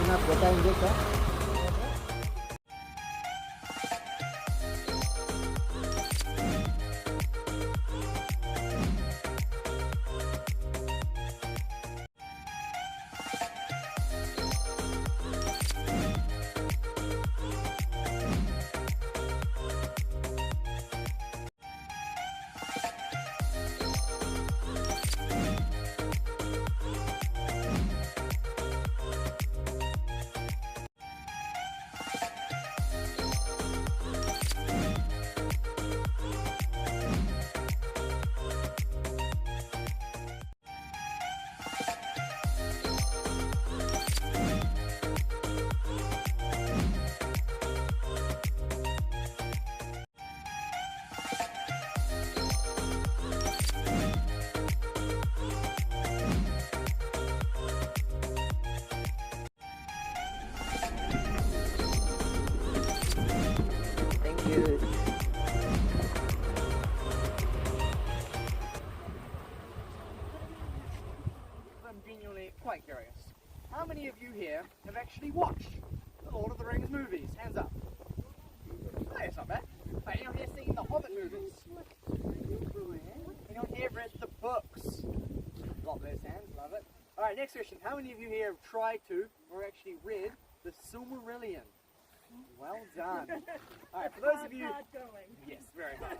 segenap बताएंगे क्या? Thank you. I'm genuinely quite curious. How many of you here have actually watched the Lord of the Rings movies? Hands up. Hey, it's not bad. Hey, anyone here seen the Hobbit movies? Anyone here read the books? A lot of those hands, love it. Alright, next question. How many of you here have tried to, or actually read, the Silmarillion? Well done. Alright, for those of you... Yes, very hard.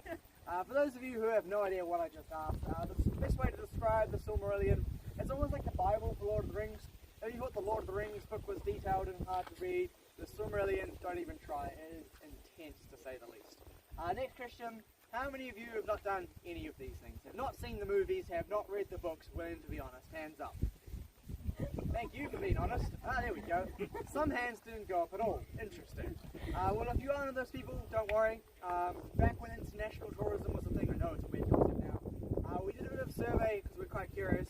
For those of you who have no idea what I just asked, the best way to describe the Silmarillion, it's almost like the Bible for Lord of the Rings. If you thought the Lord of the Rings book was detailed and hard to read, the Silmarillion, don't even try. It is intense, to say the least. Next question. How many of you have not done any of these things? Have not seen the movies, have not read the books, willing to be honest? Hands up. Thank you for being honest. There we go. Some hands didn't go up at all. Interesting. Well, if you are one of those people, don't worry. Back when international tourism was a thing, I know it's a weird concept now, we did a bit of a survey because we're quite curious.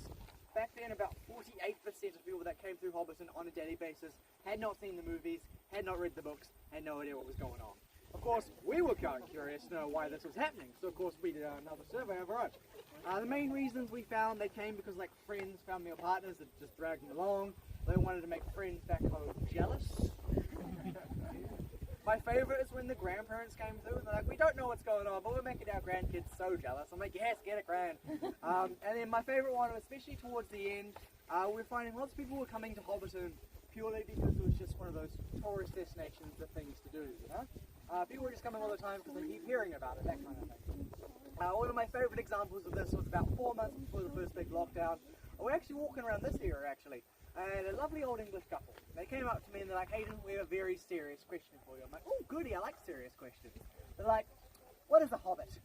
Back then, about 48% of people that came through Habbiton on a daily basis had not seen the movies, had not read the books, had no idea what was going on. Of course, we were kind of curious to know why this was happening, so of course we did another survey of our own. The main reasons we found they came because like friends, family or partners that just dragged them along. They wanted to make friends back home jealous. My favourite is when the grandparents came through and they're like, we don't know what's going on, but we're making our grandkids so jealous. I'm like, yes, get a grand. And then my favourite one, especially towards the end, we're finding lots of people were coming to Habbiton purely because it was just one of those tourist destinations, the things to do, you know? People were just coming all the time because they keep hearing about it, that kind of thing. One of my favourite examples of this was about 4 months before the first big lockdown. We're actually walking around this area actually, and a lovely old English couple. They came up to me and they're like, Hayden, we have a very serious question for you. I'm like, oh goody, I like serious questions. They're like, what is a hobbit?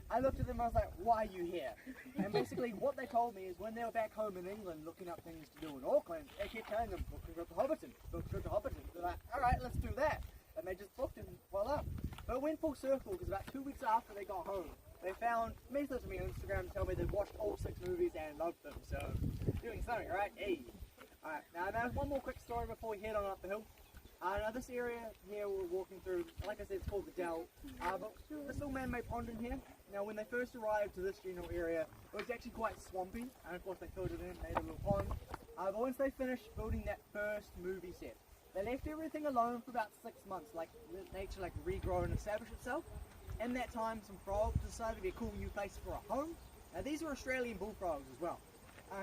I looked at them and I was like, why are you here? And basically what they told me is when they were back home in England looking up things to do in Auckland, they kept telling them, book a trip to Habbiton, book a trip to Habbiton. They're like, alright, let's do that. And they just booked and voila. But it went full circle because about 2 weeks after they got home, they found, messaged me on Instagram to tell me they'd watched all 6 movies and loved them. So, doing something, right? Hey. Alright, now there's one more quick story before we head on up the hill. Now this area here we're walking through, like I said, it's called the Dell. But this little man-made pond in here. Now when they first arrived to this general area, it was actually quite swampy. And of course they filled it in, made a little pond. But once they finished building that first movie set, they left everything alone for about 6 months, like nature regrow and establish itself. In that time, some frogs decided to be a cool new place for a home. Now these were Australian bullfrogs as well.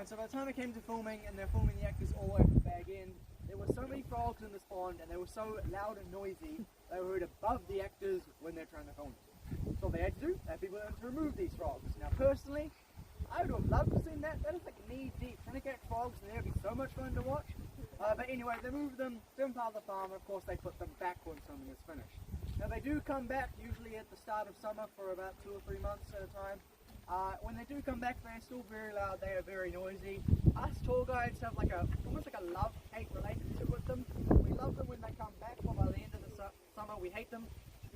So by the time it came to filming, and they're filming the actors all over the bag end, there were so many frogs in this pond, and they were so loud and noisy, they were heard above the actors when they're trying to film it. So what they had to do, they had people to remove these frogs. Now personally, I would have loved to have seen that. That is like knee deep. Trying to get frogs, and that would be so much fun to watch. But anyway, they moved them, different part of the farm, and of course they put them back when filming is finished. Now they do come back usually at the start of summer for about 2 or 3 months at a time. When they do come back, they're still very loud, they are very noisy. Us tour guides have almost like a love-hate relationship with them. We love them when they come back, but by the end of the summer we hate them.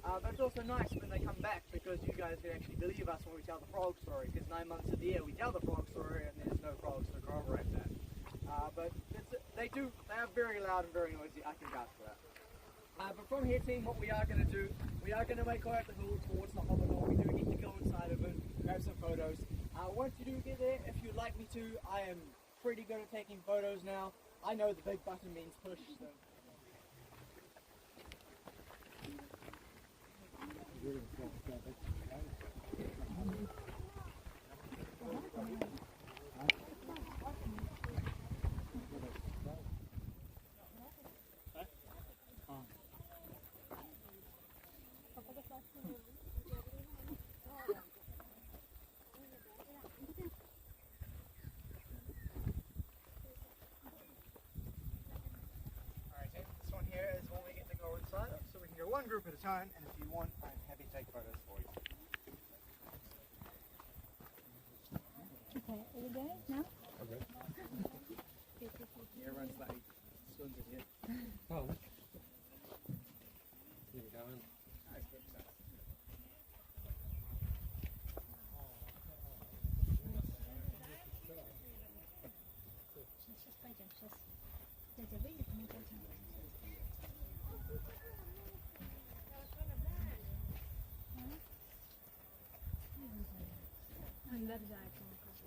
But it's also nice when they come back because you guys can actually believe us when we tell the frog story, because 9 months of the year we tell the frog story and there's no frogs to corroborate that. But they are very loud and very noisy, I can vouch for that. But from here team, what we are going to do, we are going to make our way up the hill towards the Habbiton. We do get to go inside of it, grab some photos. Once you do get there, if you'd like me to, I am pretty good at taking photos now. I know the big button means push, so This one here is one we get to go inside of, so we can go one group at a time, and if you want, I'm happy to take photos for you. Okay, are you going now? Okay. Everyone's like swims in here. Oh. Here we go in. Nice, good stuff. Сейчас пойдем, сейчас дядя выйдет, и мы пойдем.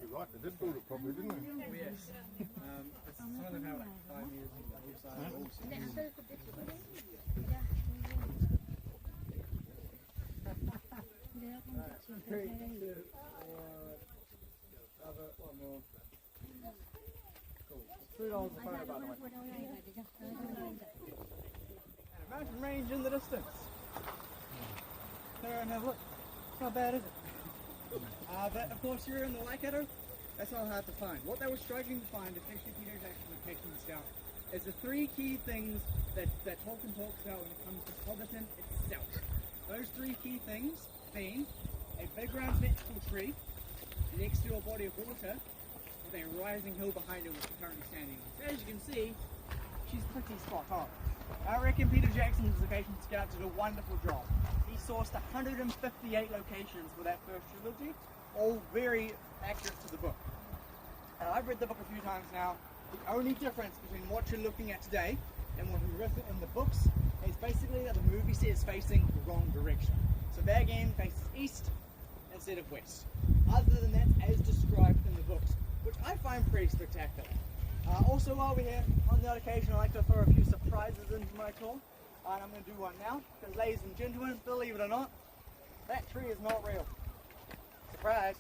We liked it, did build it properly, didn't we? Oh, yes. It's some of them have like 5 years on the side. One more. Cool. $3 a photo, by the way. And a mountain range in the distance. There and have a look. It's not bad, is it? But of course, you're in the Waikato. That's not hard to find. What they were struggling to find, especially Peter Jackson and Captain Scout, is the 3 key things that Tolkien talks about when it comes to Habbiton itself. Those 3 key things being a big round symmetrical tree next to a body of water with a rising hill behind it which we're currently standing on. So as you can see, she's pretty spot on. I reckon Peter Jackson's location scout did a wonderful job. He sourced 158 locations for that first trilogy, all very accurate to the book. I've read the book a few times now. The only difference between what you're looking at today and what he written in the books is basically that the movie set is facing the wrong direction. So Bag End faces east instead of west. Other than that, as described in the books, which I find pretty spectacular. Also, while we're here, on the odd occasion, I like to throw a few surprises into my tour. And I'm going to do one now, because ladies and gentlemen, believe it or not, that tree is not real. Surprise!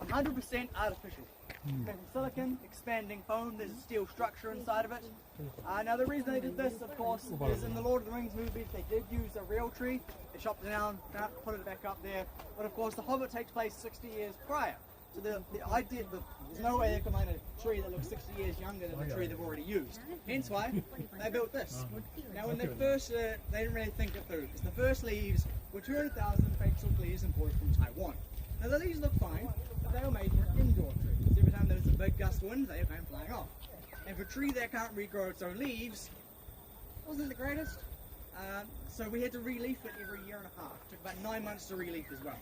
100% artificial. Made from silicon, expanding foam, there's a steel structure inside of it. Now the reason they did this, of course, is in the Lord of the Rings movies they did use a real tree. They chopped it down, put it back up there. But of course the Hobbit takes place 60 years prior. So the idea, there's no way they could find a tree that looks 60 years younger than the tree they've already used. Hence why they built this. Now when they first, they didn't really think it through, because the first leaves were 200,000 fake silk leaves imported from Taiwan. Now the leaves look fine, but they were made for an indoor tree. So every time there was a big gust of wind, they came flying off. And for a tree that can't regrow its own leaves, wasn't the greatest. So we had to re-leaf it every year and a half. It took about 9 months to re-leaf as well.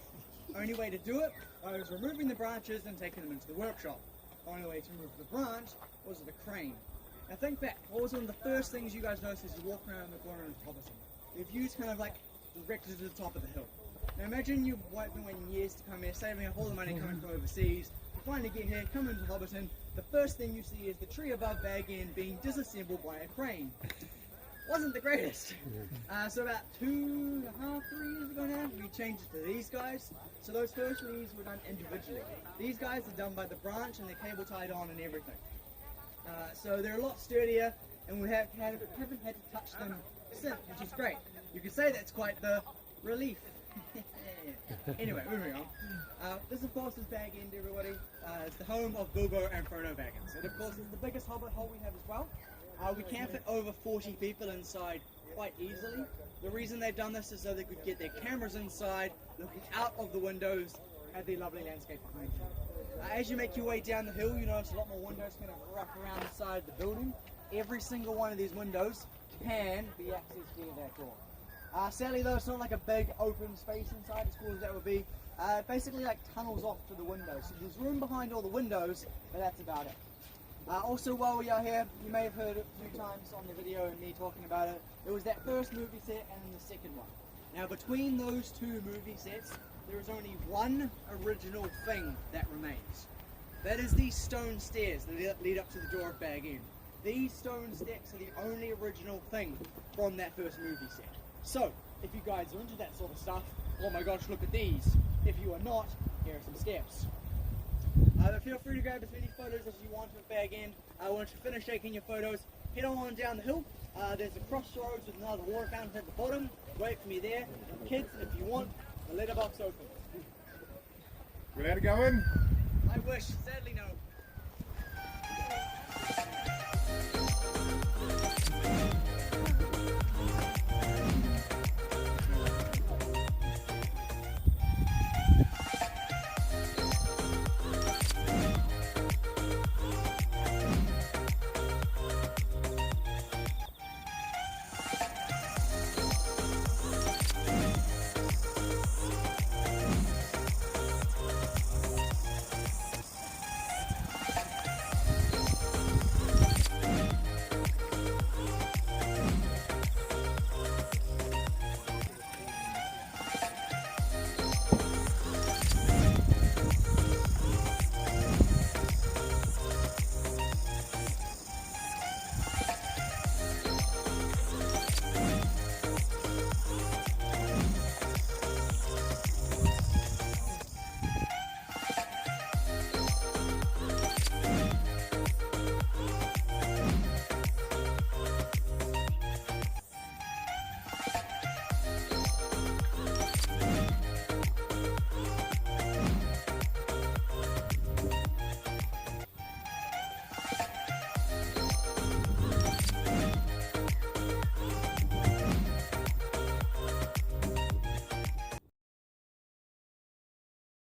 Only way to do it was removing the branches and taking them into the workshop. Only way to remove the branch was with a crane. Now think back, what was one of the first things you guys noticed as you walk around the corner of Habbiton? The view's kind of like directed to the top of the hill. Now imagine you've been waiting years to come here, saving up all the money coming from overseas. You finally get here, come into Habbiton, the first thing you see is the tree above Bag End being disassembled by a crane. Wasn't the greatest. So about 2.5, 3 years ago now, we changed it to these guys. So those first leaves were done individually. These guys are done by the branch and they're cable tied on and everything. So they're a lot sturdier and we haven't had to touch them since, which is great. You could say that's quite the relief. Anyway, moving on. This of course is Bag End, everybody. It's the home of Bilbo and Frodo Baggins. And of course it's the biggest Hobbit hole we have as well. We can fit over 40 people inside quite easily. The reason they've done this is so they could get their cameras inside, looking out of the windows, have their lovely landscape behind you. As you make your way down the hill, you notice a lot more windows kind of wrap around the side of the building. Every single one of these windows can be accessed via that door. Sadly though, it's not like a big open space inside, as cool as that would be. Basically like tunnels off to the windows. So there's room behind all the windows, but that's about it. Also, while we are here, you may have heard it a few times on the video and me talking about it. It was that first movie set and then the second one. Now, between those 2 movie sets, there is only one original thing that remains. That is these stone stairs that lead up to the door of Bag End. These stone steps are the only original thing from that first movie set. So, if you guys are into that sort of stuff. Oh my gosh, look at these. If you are not, here are some steps. But feel free to grab as many photos as you want with bag end. Once you finish taking your photos, head on down the hill. There's a crossroads with another water fountain at the bottom. Wait for me there. And kids, if you want, the letterbox open. You allowed to go in? I wish, sadly no.